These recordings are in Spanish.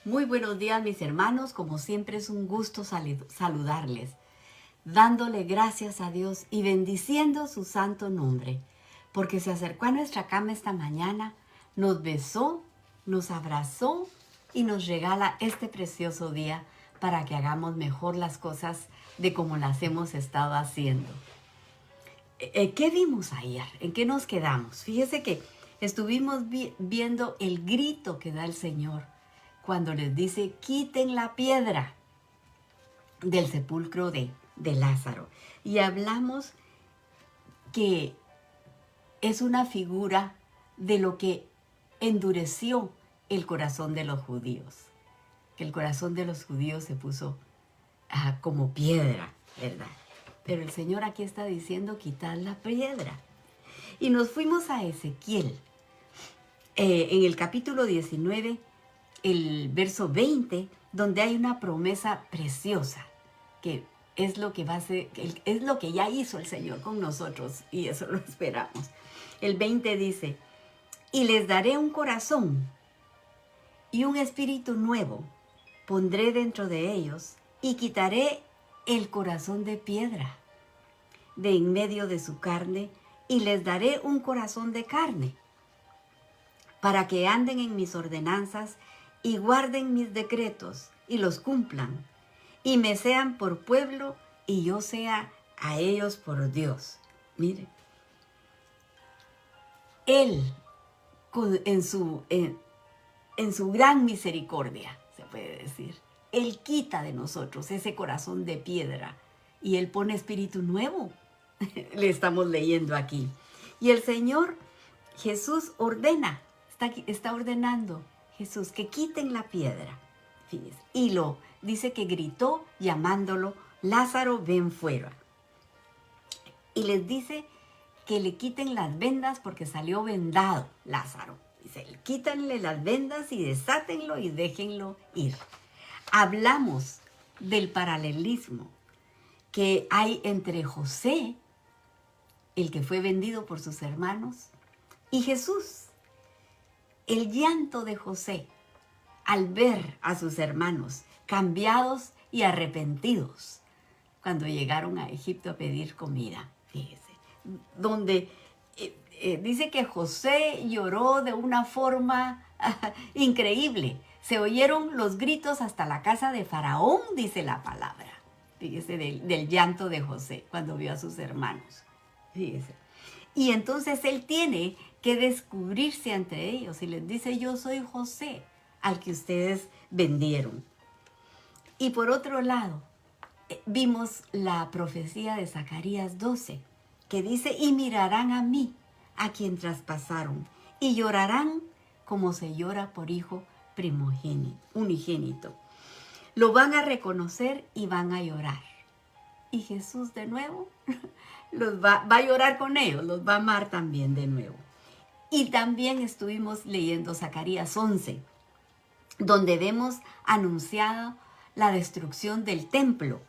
Muy buenos días, mis hermanos. Como siempre es un gusto saludarles, dándole gracias a Dios y bendiciendo su santo nombre, porque se acercó a nuestra cama esta mañana, nos besó, nos abrazó y nos regala este precioso día para que hagamos mejor las cosas de como las hemos estado haciendo. ¿Qué vimos ayer? ¿En qué nos quedamos? Fíjese que estuvimos viendo el grito que da el Señor cuando les dice, quiten la piedra del sepulcro de Lázaro. Y hablamos que es una figura de lo que endureció el corazón de los judíos. Que el corazón de los judíos se puso como piedra, ¿verdad? Pero el Señor aquí está diciendo, quitad la piedra. Y nos fuimos a Ezequiel, en el capítulo 19, el verso 20, donde hay una promesa preciosa, que es lo que va a ser, es lo que ya hizo el Señor con nosotros, y eso lo esperamos. El 20 dice, y les daré un corazón y un espíritu nuevo, pondré dentro de ellos, y quitaré el corazón de piedra de en medio de su carne, y les daré un corazón de carne, para que anden en mis ordenanzas y guarden mis decretos y los cumplan, y me sean por pueblo y yo sea a ellos por Dios. Mire, Él en su gran misericordia, se puede decir, Él quita de nosotros ese corazón de piedra y Él pone espíritu nuevo. Le estamos leyendo aquí. Y el Señor Jesús ordena, está ordenando Jesús que quiten la piedra. Fíjense. Y lo dice que gritó llamándolo, Lázaro, ven fuera. Y les dice que le quiten las vendas porque salió vendado Lázaro. Dice, quítanle las vendas y desátenlo y déjenlo ir. Hablamos del paralelismo que hay entre José, el que fue vendido por sus hermanos, y Jesús. El llanto de José al ver a sus hermanos cambiados y arrepentidos cuando llegaron a Egipto a pedir comida, fíjese, donde dice que José lloró de una forma increíble. Se oyeron los gritos hasta la casa de Faraón, dice la palabra. Fíjese, del llanto de José cuando vio a sus hermanos. Fíjese. Y entonces él tiene que descubrirse entre ellos y les dice, yo soy José, al que ustedes vendieron. Y por otro lado, vimos la profecía de Zacarías 12, que dice, y mirarán a mí, a quien traspasaron, y llorarán como se llora por hijo primogénito, unigénito. Lo van a reconocer y van a llorar. Y Jesús de nuevo va a llorar con ellos, los va a amar también de nuevo. Y también estuvimos leyendo Zacarías 11, donde vemos anunciada la destrucción del templo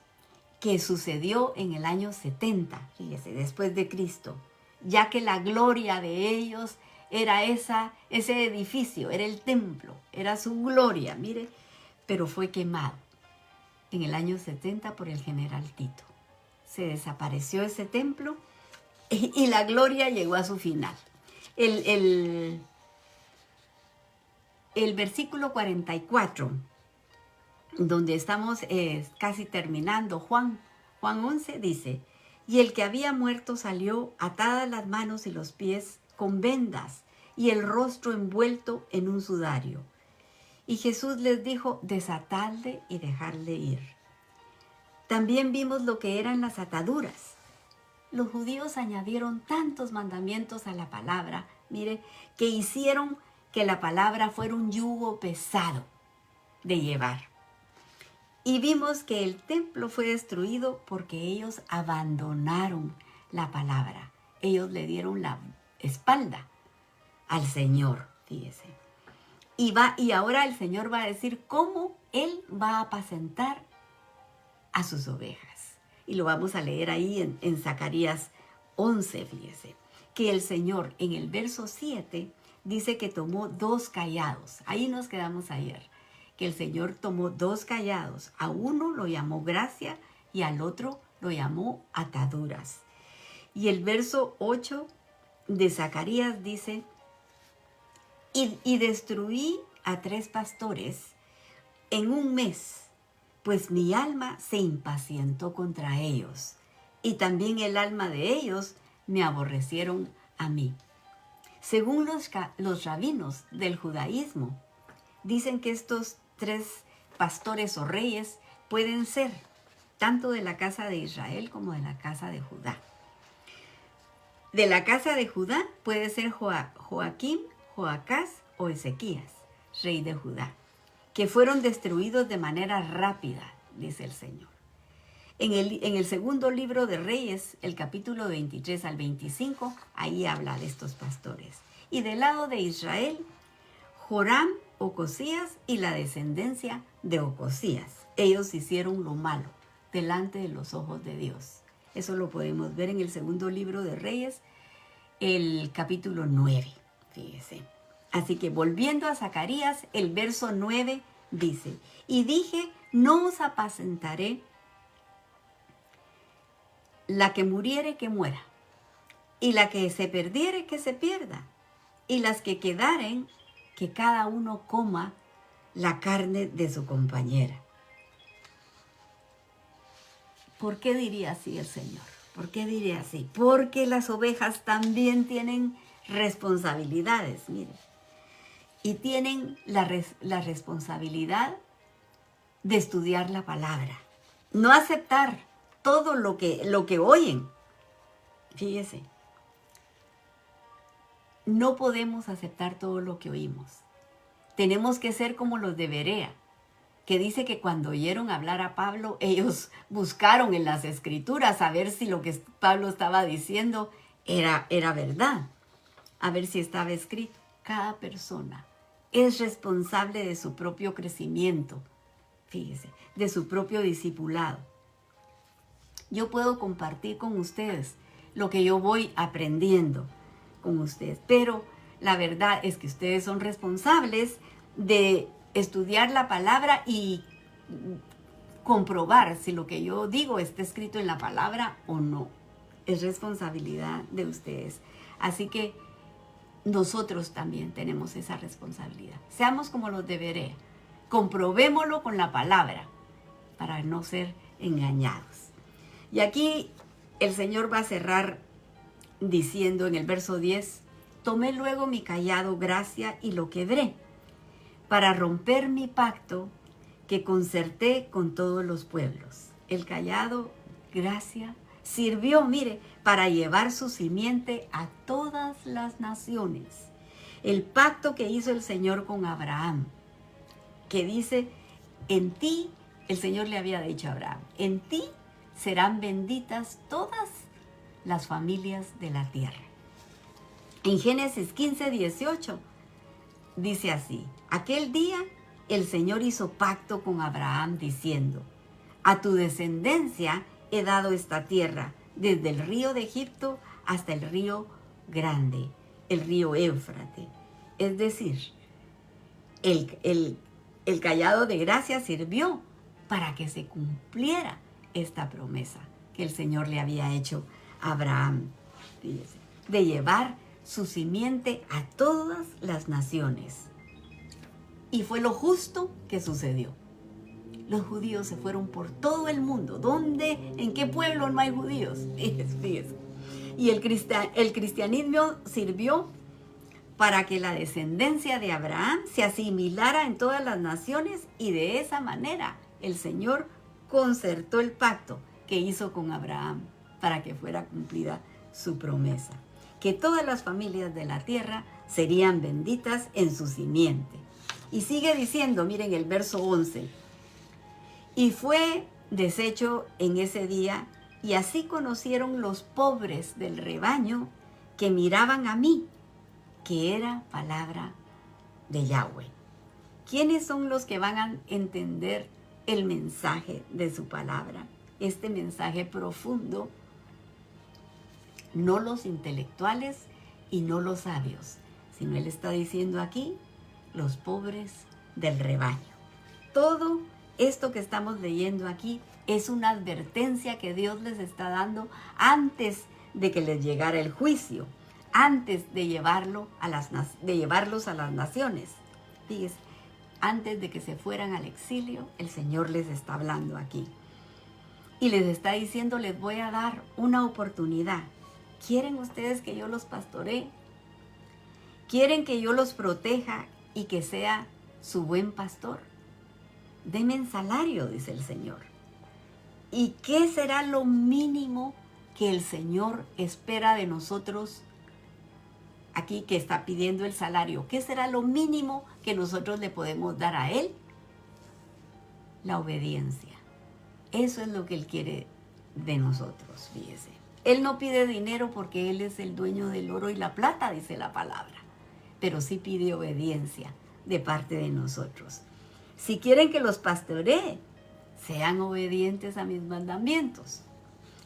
que sucedió en el año 70, fíjese, después de Cristo, ya que la gloria de ellos era ese edificio, era el templo, era su gloria, mire, pero fue quemado en el año 70 por el general Tito. Se desapareció ese templo y la gloria llegó a su final. El versículo 44, donde estamos casi terminando, Juan 11 dice, y el que había muerto salió atadas las manos y los pies con vendas y el rostro envuelto en un sudario. Y Jesús les dijo, desatadle y dejarle ir. También vimos lo que eran las ataduras. Los judíos añadieron tantos mandamientos a la palabra, mire, que hicieron que la palabra fuera un yugo pesado de llevar. Y vimos que el templo fue destruido porque ellos abandonaron la palabra. Ellos le dieron la espalda al Señor, fíjese. Y ahora el Señor va a decir cómo Él va a apacentar a sus ovejas. Y lo vamos a leer ahí en Zacarías 11, fíjese, que el Señor en el verso 7 dice que tomó 2 callados. Ahí nos quedamos ayer. que el Señor tomó 2 callados. A uno lo llamó gracia y al otro lo llamó ataduras. Y el verso 8 de Zacarías dice, y destruí a 3 pastores en un mes, pues mi alma se impacientó contra ellos, y también el alma de ellos me aborrecieron a mí. Según los rabinos del judaísmo, dicen que estos 3 pastores o reyes pueden ser tanto de la casa de Israel como de la casa de Judá. De la casa de Judá puede ser Joaquín, Joacás o Ezequías, rey de Judá, que fueron destruidos de manera rápida, dice el Señor. En el segundo libro de Reyes, el capítulo 23 al 25, ahí habla de estos pastores. Y del lado de Israel, Joram, Ocosías y la descendencia de Ocosías. Ellos hicieron lo malo delante de los ojos de Dios. Eso lo podemos ver en el segundo libro de Reyes, el capítulo 9. Fíjese. Así que volviendo a Zacarías, el verso 9 dice, y dije, no os apacentaré, la que muriere que muera, y la que se perdiere que se pierda, y las que quedaren, que cada uno coma la carne de su compañera. ¿Por qué diría así el Señor? ¿Por qué diría así? Porque las ovejas también tienen responsabilidades, miren. Y tienen la responsabilidad de estudiar la palabra. No aceptar todo lo que oyen. Fíjese. No podemos aceptar todo lo que oímos. Tenemos que ser como los de Berea, que dice que cuando oyeron hablar a Pablo, ellos buscaron en las escrituras a ver si lo que Pablo estaba diciendo era verdad, a ver si estaba escrito. Cada persona es responsable de su propio crecimiento, fíjese, de su propio discipulado. Yo puedo compartir con ustedes lo que yo voy aprendiendo con ustedes, pero la verdad es que ustedes son responsables de estudiar la palabra y comprobar si lo que yo digo está escrito en la palabra o no. Es responsabilidad de ustedes. Así que nosotros también tenemos esa responsabilidad. Seamos como los de Berea. Comprobémoslo con la palabra para no ser engañados. Y aquí el Señor va a cerrar diciendo en el verso 10, tomé luego mi cayado gracia y lo quebré para romper mi pacto que concerté con todos los pueblos. El cayado gracia sirvió, mire, para llevar su simiente a todas las naciones. El pacto que hizo el Señor con Abraham, que dice, en ti, el Señor le había dicho a Abraham, en ti serán benditas todas las familias de la tierra. En Génesis 15, 18, dice así, aquel día el Señor hizo pacto con Abraham diciendo, a tu descendencia he dado esta tierra, desde el río de Egipto hasta el río grande, el río Éufrates. Es decir, el cayado de gracia sirvió para que se cumpliera esta promesa que el Señor le había hecho a Abraham, fíjese, de llevar su simiente a todas las naciones. Y fue lo justo que sucedió. Los judíos se fueron por todo el mundo. ¿Dónde? ¿En qué pueblo no hay judíos? Fíjese. Y el cristianismo sirvió para que la descendencia de Abraham se asimilara en todas las naciones, y de esa manera el Señor concertó el pacto que hizo con Abraham para que fuera cumplida su promesa, que todas las familias de la tierra serían benditas en su simiente. Y sigue diciendo, miren el verso 11, y fue deshecho en ese día, y así conocieron los pobres del rebaño que miraban a mí, que era palabra de Yahweh. ¿Quiénes son los que van a entender el mensaje de su palabra? Este mensaje profundo, no los intelectuales y no los sabios, sino él está diciendo aquí, los pobres del rebaño. todo esto que estamos leyendo aquí es una advertencia que Dios les está dando antes de que les llegara el juicio, antes de llevarlos a las naciones. Fíjense, antes de que se fueran al exilio, el Señor les está hablando aquí. Y les está diciendo, les voy a dar una oportunidad. ¿Quieren ustedes que yo los pastoree? ¿Quieren que yo los proteja y que sea su buen pastor? Denme en salario, dice el Señor. ¿Y qué será lo mínimo que el Señor espera de nosotros? Aquí que está pidiendo el salario. ¿Qué será lo mínimo que nosotros le podemos dar a Él? La obediencia. Eso es lo que Él quiere de nosotros, fíjese. Él no pide dinero porque Él es el dueño del oro y la plata, dice la palabra. Pero sí pide obediencia de parte de nosotros. Si quieren que los pastoree, sean obedientes a mis mandamientos.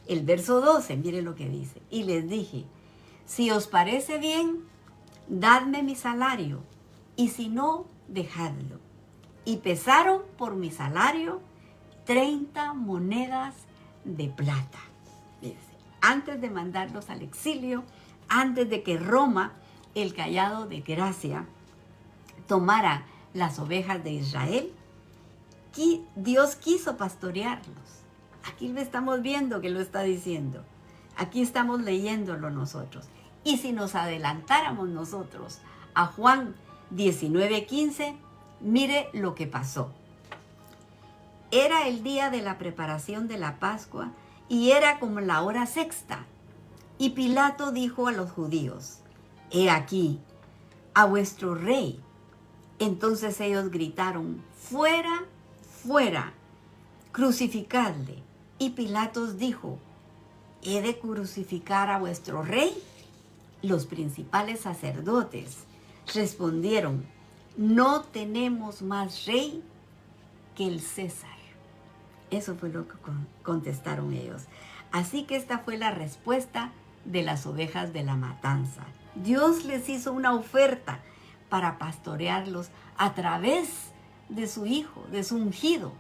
El verso 12, mire lo que dice. Y les dije, si os parece bien, dadme mi salario, y si no, dejadlo. Y pesaron por mi salario 30 monedas de plata. Fíjense, antes de mandarlos al exilio, antes de que Roma, el cayado de gracia, tomara las ovejas de Israel, Dios quiso pastorearlos. Aquí lo estamos viendo que lo está diciendo. Aquí estamos leyéndolo nosotros. Y si nos adelantáramos nosotros a Juan 19:15, mire lo que pasó. Era el día de la preparación de la Pascua y era como la hora sexta. Y Pilato dijo a los judíos, he aquí a vuestro rey. Entonces ellos gritaron, fuera, fuera, crucificadle. Y Pilato dijo, ¿he de crucificar a vuestro rey? Los principales sacerdotes respondieron, no tenemos más rey que el César. Eso fue lo que contestaron ellos. Así que esta fue la respuesta de las ovejas de la matanza. Dios les hizo una oferta para pastorearlos a través de su Hijo, de su ungido,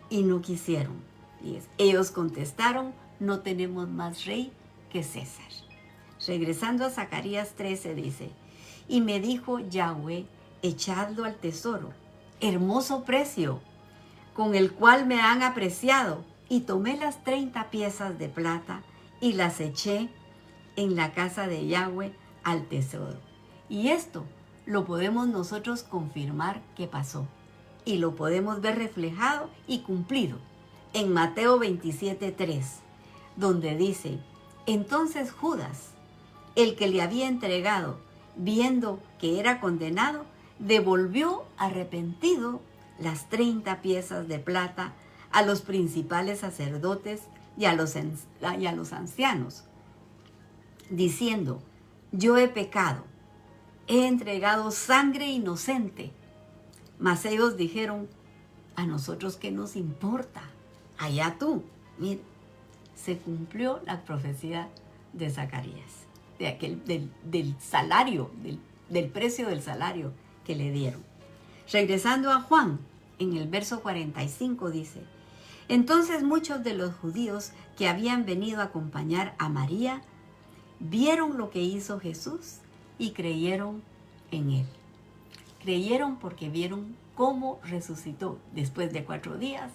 y no quisieron. Ellos contestaron, no tenemos más rey que César. Regresando a Zacarías 13 dice, y me dijo Yahweh, echadlo al tesoro, hermoso precio, con el cual me han apreciado, y tomé las 30 piezas de plata y las eché en la casa de Yahweh al tesoro. Y esto lo podemos nosotros confirmar que pasó, y lo podemos ver reflejado y cumplido en Mateo 27:3, donde dice, entonces Judas, el que le había entregado, viendo que era condenado, devolvió arrepentido las 30 piezas de plata a los principales sacerdotes y a los ancianos, diciendo, yo he pecado, he entregado sangre inocente. Mas ellos dijeron, a nosotros qué nos importa, allá tú. Mira, se cumplió la profecía de Zacarías, del salario, del precio del salario que le dieron. Regresando a Juan, en el verso 45 dice, entonces muchos de los judíos que habían venido a acompañar a María vieron lo que hizo Jesús y creyeron en él. Creyeron porque vieron cómo resucitó después de 4 días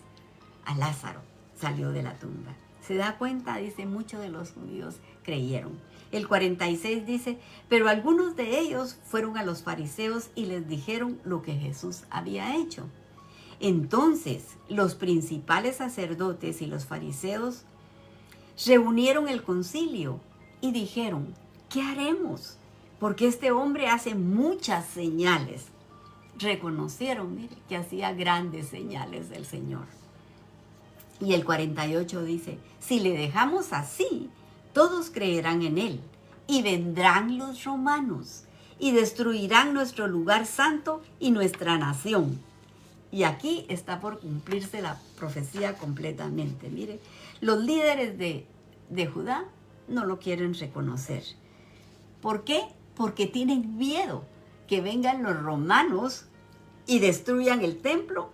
a Lázaro, salió de la tumba. ¿Se da cuenta? Dice, muchos de los judíos creyeron. El 46 dice, pero algunos de ellos fueron a los fariseos y les dijeron lo que Jesús había hecho. Entonces los principales sacerdotes y los fariseos reunieron el concilio y dijeron, ¿qué haremos? Porque este hombre hace muchas señales. Reconocieron, mire, que hacía grandes señales del Señor. Y el 48 dice, si le dejamos así, todos creerán en él, y vendrán los romanos, y destruirán nuestro lugar santo y nuestra nación. Y aquí está por cumplirse la profecía completamente. Mire, los líderes de Judá no lo quieren reconocer. ¿Por qué? Porque tienen miedo que vengan los romanos y destruyan el templo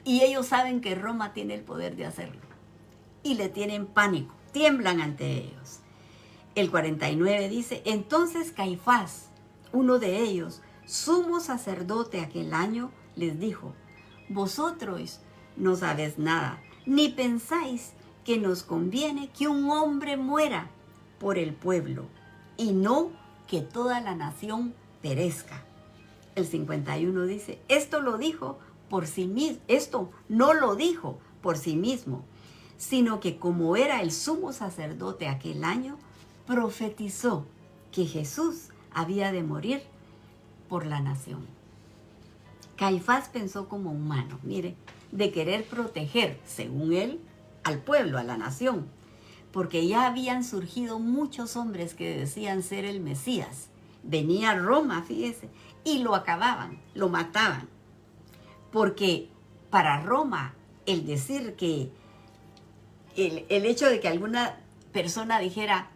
Y ellos saben que Roma tiene el poder de hacerlo. Y le tienen pánico, tiemblan ante ellos. El 49 dice, entonces Caifás, uno de ellos, sumo sacerdote aquel año, les dijo, vosotros no sabéis nada, ni pensáis que nos conviene que un hombre muera por el pueblo, y no que toda la nación perezca. El 51 dice, esto lo dijo por sí mismo, esto no lo dijo por sí mismo, sino que como era el sumo sacerdote aquel año, profetizó que Jesús había de morir por la nación. Caifás pensó como humano, mire, de querer proteger, según él, al pueblo, a la nación, porque ya habían surgido muchos hombres que decían ser el Mesías. Venía a Roma, fíjese, y lo acababan, lo mataban. Porque para Roma, el decir que, el hecho de que alguna persona dijera,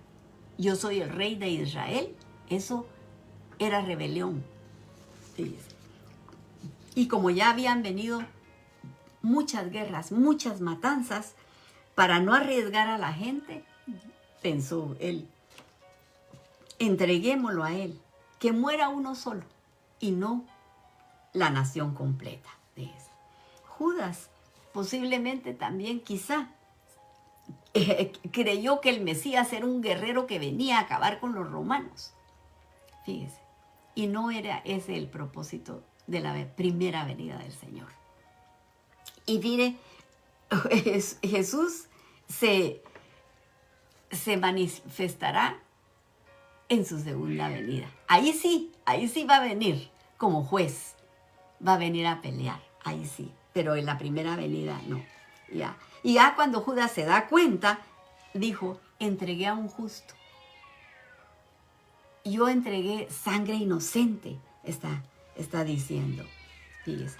yo soy el rey de Israel, eso era rebelión. Fíjese. Y como ya habían venido muchas guerras, muchas matanzas, para no arriesgar a la gente, pensó él, entreguémoslo a él, que muera uno solo y no la nación completa. Judas posiblemente también quizá creyó que el Mesías era un guerrero que venía a acabar con los romanos. Fíjese, y no era ese el propósito de la primera venida del Señor. Y mire, Jesús se manifestará en su segunda venida. Ahí sí va a venir como juez, va a venir a pelear, ahí sí, pero en la primera venida no. Ya. Y ya cuando Judas se da cuenta, dijo, entregué a un justo. Yo entregué sangre inocente, está diciendo. Fíjese.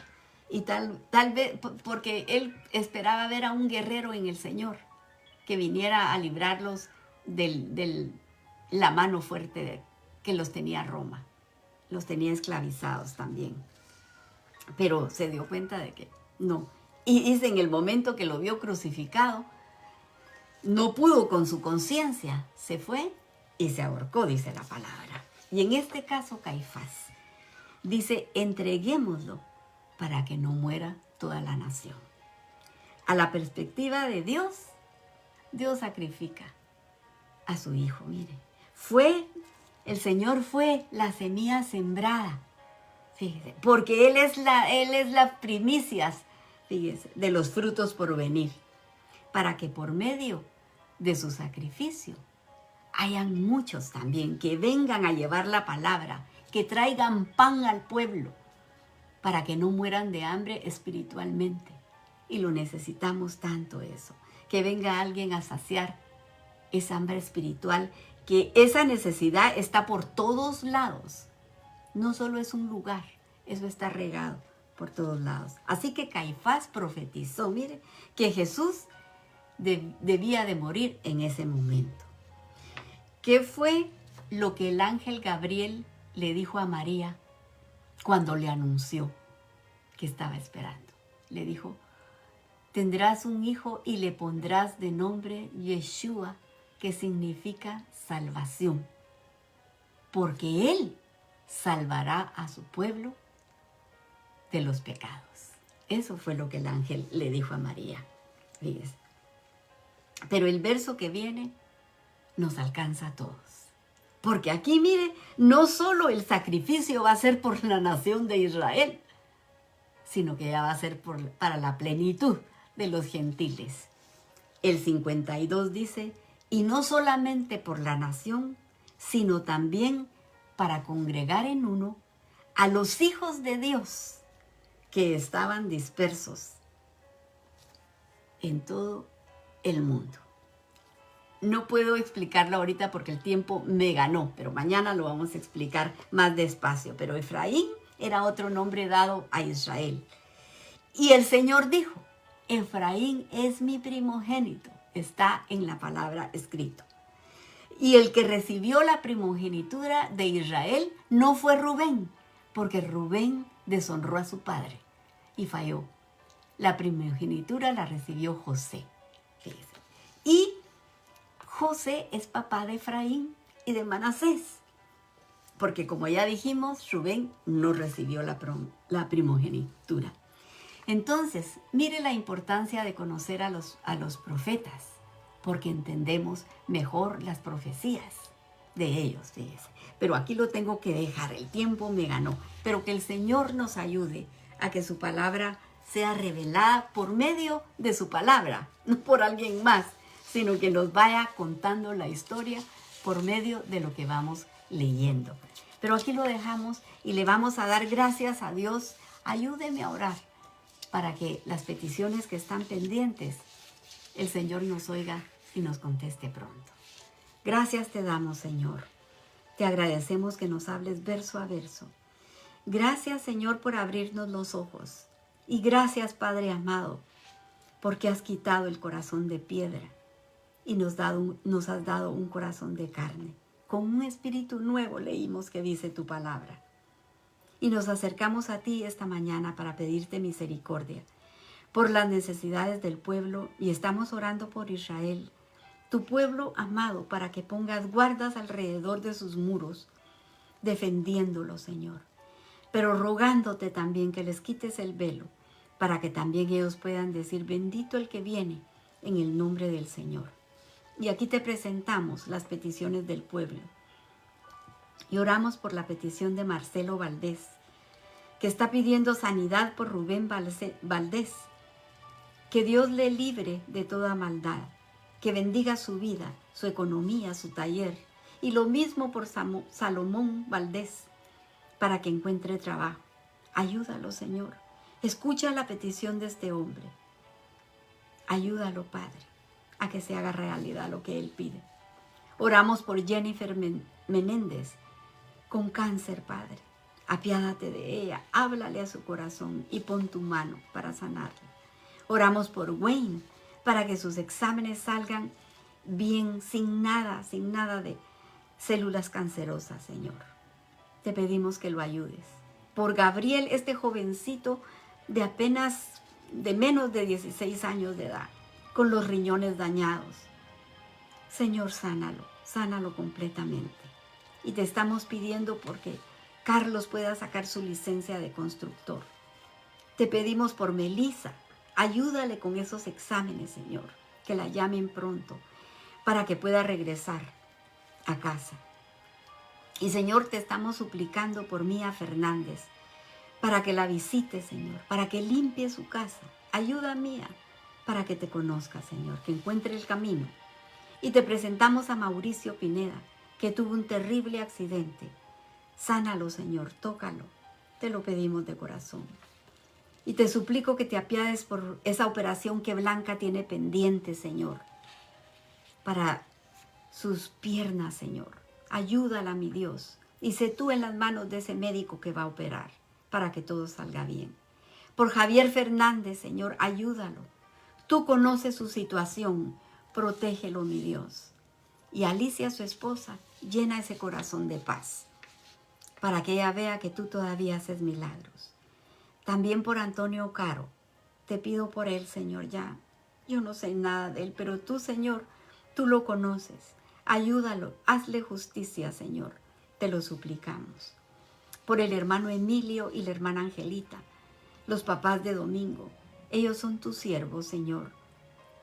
Y tal vez, porque él esperaba ver a un guerrero en el Señor, que viniera a librarlos de la mano fuerte que los tenía Roma. Los tenía esclavizados también. Pero se dio cuenta de que no. Y dice, en el momento que lo vio crucificado, no pudo con su conciencia, se fue y se ahorcó, dice la palabra. Y en este caso Caifás dice, entreguémoslo para que no muera toda la nación. A la perspectiva de Dios, Dios sacrifica a su hijo, mire. El Señor fue la semilla sembrada, fíjese, porque Él es las primicias, fíjese, de los frutos por venir, para que por medio de su sacrificio hayan muchos también que vengan a llevar la palabra, que traigan pan al pueblo, para que no mueran de hambre espiritualmente. Y lo necesitamos tanto eso, que venga alguien a saciar esa hambre espiritual, que esa necesidad está por todos lados. No solo es un lugar, eso está regado por todos lados. Así que Caifás profetizó, mire, que Jesús debía de morir en ese momento. ¿Qué fue lo que el ángel Gabriel le dijo a María cuando le anunció que estaba esperando? Le dijo, tendrás un hijo y le pondrás de nombre Yeshua, que significa salvación, porque él salvará a su pueblo de los pecados. Eso fue lo que el ángel le dijo a María. Fíjese. Pero el verso que viene nos alcanza a todos. Porque aquí, mire, no solo el sacrificio va a ser por la nación de Israel, sino que ya va a ser para la plenitud de los gentiles. El 52 dice, y no solamente por la nación, sino también para congregar en uno a los hijos de Dios que estaban dispersos en todo el mundo. No puedo explicarlo ahorita porque el tiempo me ganó, pero mañana lo vamos a explicar más despacio. Pero Efraín era otro nombre dado a Israel. Y el Señor dijo, Efraín es mi primogénito. Está en la palabra escrito. Y el que recibió la primogenitura de Israel no fue Rubén, porque Rubén deshonró a su padre y falló. La primogenitura la recibió José. Fíjese. Y José es papá de Efraín y de Manasés. Porque como ya dijimos, Rubén no recibió la primogenitura. Entonces, mire la importancia de conocer a los profetas, porque entendemos mejor las profecías de ellos, fíjese. Pero aquí lo tengo que dejar, el tiempo me ganó. Pero que el Señor nos ayude a que su palabra sea revelada por medio de su palabra, no por alguien más, sino que nos vaya contando la historia por medio de lo que vamos leyendo. Pero aquí lo dejamos y le vamos a dar gracias a Dios. Ayúdeme a orar para que las peticiones que están pendientes, el Señor nos oiga y nos conteste pronto. Gracias te damos, Señor. Te agradecemos que nos hables verso a verso. Gracias, Señor, por abrirnos los ojos. Y gracias, Padre amado, porque has quitado el corazón de piedra y nos has dado un corazón de carne. Con un espíritu nuevo leímos que dice tu palabra. Y nos acercamos a ti esta mañana para pedirte misericordia por las necesidades del pueblo y estamos orando por Israel, tu pueblo amado, para que pongas guardas alrededor de sus muros, defendiéndolo, Señor. Pero rogándote también que les quites el velo, para que también ellos puedan decir, bendito el que viene en el nombre del Señor. Y aquí te presentamos las peticiones del pueblo. Y oramos por la petición de Marcelo Valdés, que está pidiendo sanidad por Rubén Valdés. Que Dios le libre de toda maldad, que bendiga su vida, su economía, su taller. Y lo mismo por Salomón Valdés, para que encuentre trabajo. Ayúdalo, Señor. Escucha la petición de este hombre. Ayúdalo, Padre, a que se haga realidad lo que él pide. Oramos por Jennifer Menéndez, con cáncer, Padre. Apiádate de ella, háblale a su corazón y pon tu mano para sanarla. Oramos por Wayne, para que sus exámenes salgan bien, sin nada de células cancerosas, Señor. Te pedimos que lo ayudes. Por Gabriel, este jovencito de menos de 16 años de edad, con los riñones dañados. Señor, sánalo completamente. Y te estamos pidiendo porque Carlos pueda sacar su licencia de constructor. Te pedimos por Melissa, ayúdale con esos exámenes, Señor, que la llamen pronto para que pueda regresar a casa. Y Señor, te estamos suplicando por Mía Fernández, para que la visite, Señor, para que limpie su casa. Ayuda a Mía para que te conozca, Señor, que encuentre el camino. Y te presentamos a Mauricio Pineda, que tuvo un terrible accidente. Sánalo, Señor, tócalo. Te lo pedimos de corazón. Y te suplico que te apiades por esa operación que Blanca tiene pendiente, Señor, para sus piernas, Señor. Ayúdala, mi Dios, y sé tú en las manos de ese médico que va a operar para que todo salga bien. Por Javier Fernández, Señor, ayúdalo. Tú conoces su situación, protégelo, mi Dios. Y Alicia, su esposa, llena ese corazón de paz, para que ella vea que tú todavía haces milagros. También por Antonio Caro, te pido por él, Señor, ya. Yo no sé nada de él, pero tú, Señor, tú lo conoces. Ayúdalo, hazle justicia, Señor, te lo suplicamos. Por el hermano Emilio y la hermana Angelita, los papás de Domingo, ellos son tus siervos, Señor.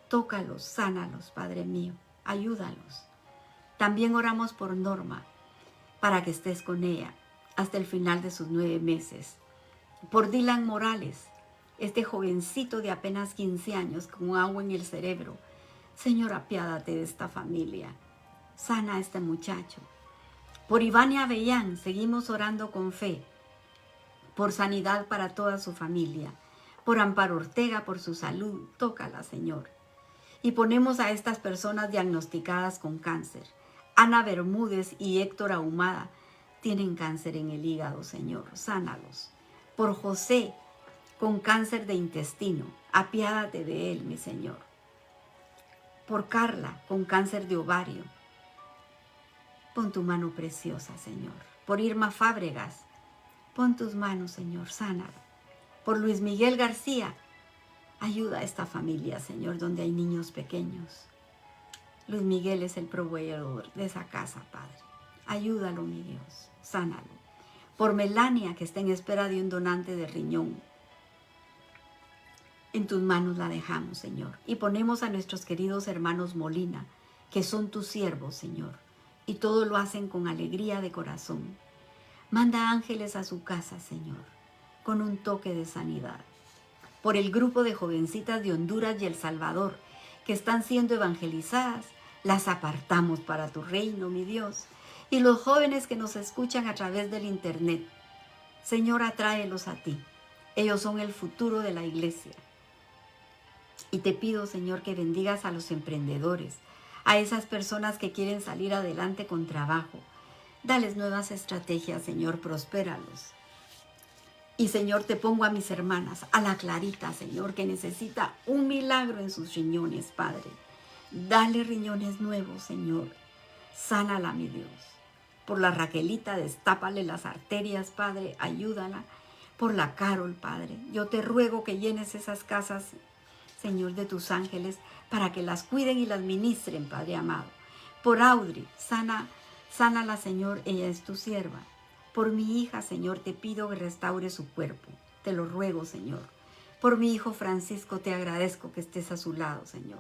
Tócalos, sánalos, Padre mío, ayúdalos. También oramos por Norma, para que estés con ella hasta el final de sus 9 meses. Por Dylan Morales, este jovencito de apenas 15 años con agua en el cerebro. Señor, apiádate de esta familia. Sana a este muchacho. Por Ivania Avellán, seguimos orando con fe. Por sanidad para toda su familia. Por Amparo Ortega, por su salud. Tócala, Señor. Y ponemos a estas personas diagnosticadas con cáncer. Ana Bermúdez y Héctor Ahumada tienen cáncer en el hígado, Señor. Sánalos. Por José, con cáncer de intestino. Apiádate de él, mi Señor. Por Carla, con cáncer de ovario. Pon tu mano preciosa, Señor. Por Irma Fábregas, pon tus manos, Señor, sánala. Por Luis Miguel García, Ayuda a esta familia, Señor, donde hay niños pequeños. Luis Miguel es el proveedor de esa casa, Padre. Ayúdalo, mi Dios, sánalo. Por Melania, que está en espera de un donante de riñón. En tus manos la dejamos, Señor. Y ponemos a nuestros queridos hermanos Molina, que son tus siervos, Señor. Y todo lo hacen con alegría de corazón. Manda ángeles a su casa, Señor, con un toque de sanidad. Por el grupo de jovencitas de Honduras y El Salvador, que están siendo evangelizadas, las apartamos para tu reino, mi Dios. Y los jóvenes que nos escuchan a través del internet, Señor, atráelos a ti. Ellos son el futuro de la iglesia. Y te pido, Señor, que bendigas a los emprendedores, a esas personas que quieren salir adelante con trabajo. Dales nuevas estrategias, Señor, prospéralos. Y, Señor, te pongo a mis hermanas, a la Clarita, Señor, que necesita un milagro en sus riñones, Padre. Dale riñones nuevos, Señor. Sánala, mi Dios. Por la Raquelita, destápale las arterias, Padre. Ayúdala. Por la Carol, Padre. Yo te ruego que llenes esas casas, Señor, de tus ángeles, para que las cuiden y las ministren, Padre amado. Por Audrey, sánala, Señor, ella es tu sierva. Por mi hija, Señor, te pido que restaure su cuerpo. Te lo ruego, Señor. Por mi hijo Francisco, te agradezco que estés a su lado, Señor.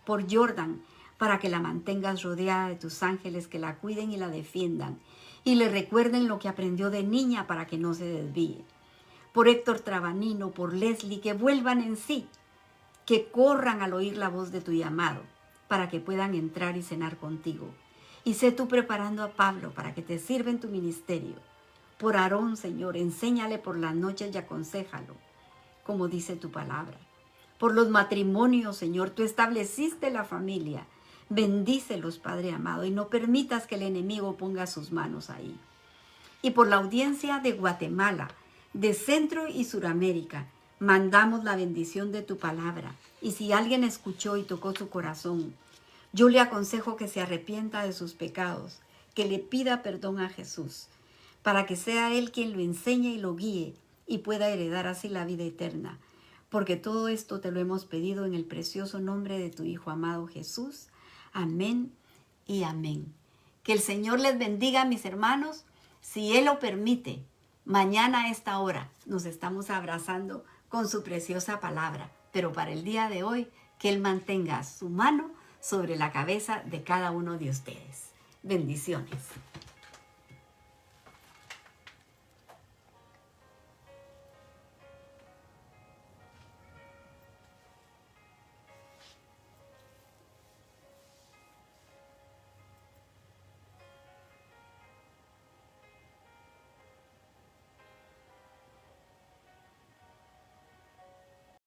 Por Jordan, para que la mantengas rodeada de tus ángeles, que la cuiden y la defiendan, y le recuerden lo que aprendió de niña para que no se desvíe. Por Héctor Trabanino, por Leslie, que vuelvan en sí, que corran al oír la voz de tu llamado, para que puedan entrar y cenar contigo. Y sé tú preparando a Pablo para que te sirva en tu ministerio. Por Aarón, Señor, enséñale por las noches y aconséjalo, como dice tu palabra. Por los matrimonios, Señor, tú estableciste la familia. Bendícelos, Padre amado, y no permitas que el enemigo ponga sus manos ahí. Y por la audiencia de Guatemala, de Centro y Suramérica, mandamos la bendición de tu palabra. Y si alguien escuchó y tocó su corazón, yo le aconsejo que se arrepienta de sus pecados, que le pida perdón a Jesús, para que sea Él quien lo enseñe y lo guíe y pueda heredar así la vida eterna. Porque todo esto te lo hemos pedido en el precioso nombre de tu Hijo amado Jesús. Amén y amén. Que el Señor les bendiga, mis hermanos. Si Él lo permite, mañana a esta hora nos estamos abrazando con su preciosa palabra. Pero para el día de hoy, que Él mantenga su mano sobre la cabeza de cada uno de ustedes. Bendiciones.